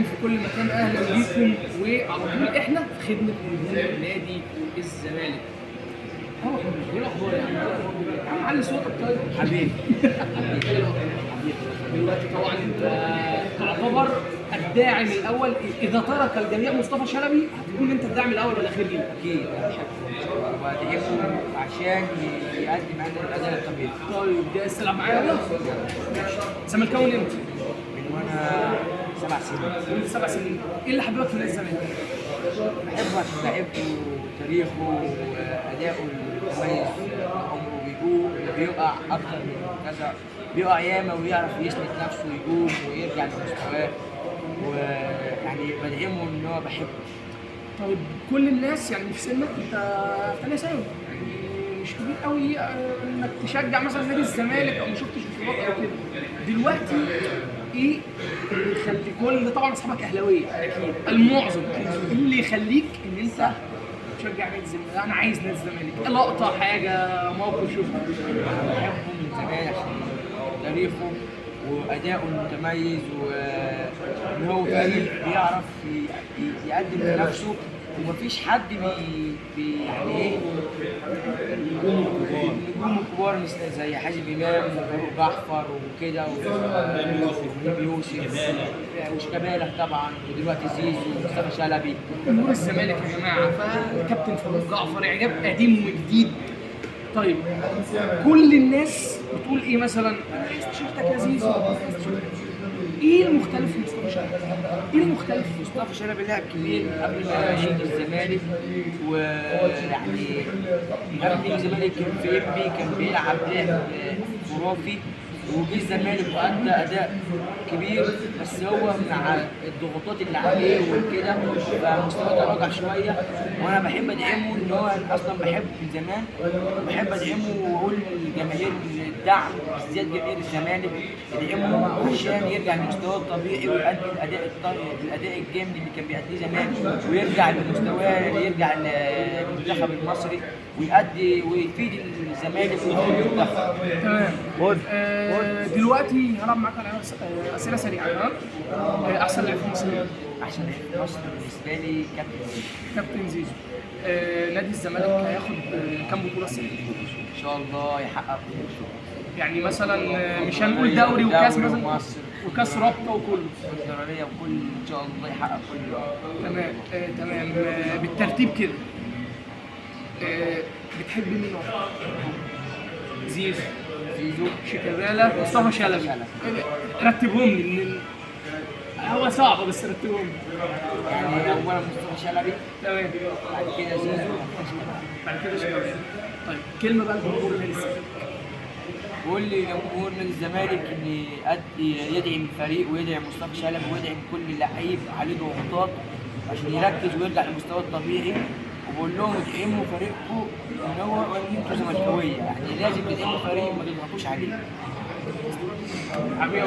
في كل مكان، اهلا بيكم. وعلى طول احنا في خدمه جمهور نادي الزمالك. ايه الاخبار يا عم؟ علي صوتك طيب حبيبي. دلوقتي طبعا انت تعتبر الداعم الاول، اذا ترك الجميع مصطفى شلبي هتكون انت الداعم الاول والاخير ليه. اكيد انا بحبه وادعمه عشان يقدم عندنا الاداء الطبيعي. طيب جاهز تلعب معايا يلا؟ زملكاوي امتى؟ من وانا 7 سنين. من 7 سنين. ايه اللي حببك في نادي الزمالك؟ بحبه عشان لعبته وتاريخه واداؤه المميز. عمره بيقع اكتر من كذا، بيقع ياما ويعرف يسند نفسه ويقوم ويرجع لمستواه، ويعني بدعمه ان هو بحبه. طيب كل الناس يعني في سنك انت في ثانيه ثانوي، يعني مش كبير قوي انك تشجع مثلا نادي الزمالك او ما شفتش بطولات او كده. دلوقتي ايه اللي يخلي كل طبعا اصحابك اهلاويه اكيد المعظم، ايه اللي يخليك ان انت تشجع نادي الزمالك؟ انا عايز نادي الزمالك، لقطه حاجه موقف شفته؟ بحبه من زمان عشان تاريخه وأداؤه المتميز، وإن هو فريق بيعرف يقدم لنفسه، ومفيش حد يعني إيه النجوم الكبار مثل زي حازم إمام وفاروق جعفر وكده ونجيب يوسف وشيكابالا طبعا، ودلوقتي زيزو ومصطفى شلبي. جمهور الزمالك يا جماعه، فالكابتن فاروق جعفر اعجاب قديم وجديد. طيب كل الناس بتقول ايه مثلا؟ انا عايز تيشيرتك يا زيزو، ايه المختلف في مصطفى شلبي؟ ايه المختلف؟ مصطفى شلبي لاعب كبير قبل ما يجي الزمالك، ويعني قبل الزمالك كان في إنبي كان بيلعب لعب خرافي، وجه الزمالك وأدى أداء كبير، بس هو مع الضغوطات اللي عليه وكده فمستواه تراجع شويه. وانا بحب ادعمه، ان هو اصلا بحبه من زمان، وبحب ادعمه واقول للجماهير الدعم، بالذات جماهير الزمالك ادعمه عشان يرجع لمستواه الطبيعي ويؤدي الاداء الجامد اللي كان بيأديه زمان، ويرجع لمستواه، يرجع للمنتخب المصري ويؤدي ويفيد الزمالك ويفيد المنتخب. تمام. دلوقتي هلعب معاك على اسئله سريعه. تمام. احسن لاعب في مصر؟ احسن لاعب في مصر بالنسبه لي كابتن زيزو. كابتن زيزو. نادي الزمالك هياخد كام بطوله السنه دي؟ ان شاء الله يحقق كل بطوله، يعني مثلا مش هنقول دوري وكاس مثلا وكاس رابطه وكله، الفدراليه وكل، ان شاء الله يحقق كل. تمام. تمام. بالترتيب كده بتحب مين اكتر؟ زيزو، شيكابالا، مصطفى شلبي. رتبهم لي هو صعب بس رتبهم لي. يعني اولا مصطفى شلبي، تمام، بعد كده زيزو، بعد كده شيكابالا. طيب كلمه بقى لجمهور نادي الزمالك. بقول لجمهور نادي الزمالك ان يدعم الفريق ويدعم مصطفى شلبي ويدعم كل لعيب عليه ضغوطات عشان يركز ويرجع لمستواه الطبيعي. وبقول لهم ادعموا فريقكم، ان هو ان انتوا زملكاويه، يعني لازم تدعموا فريق ما تضغطوش عليه. حبيبي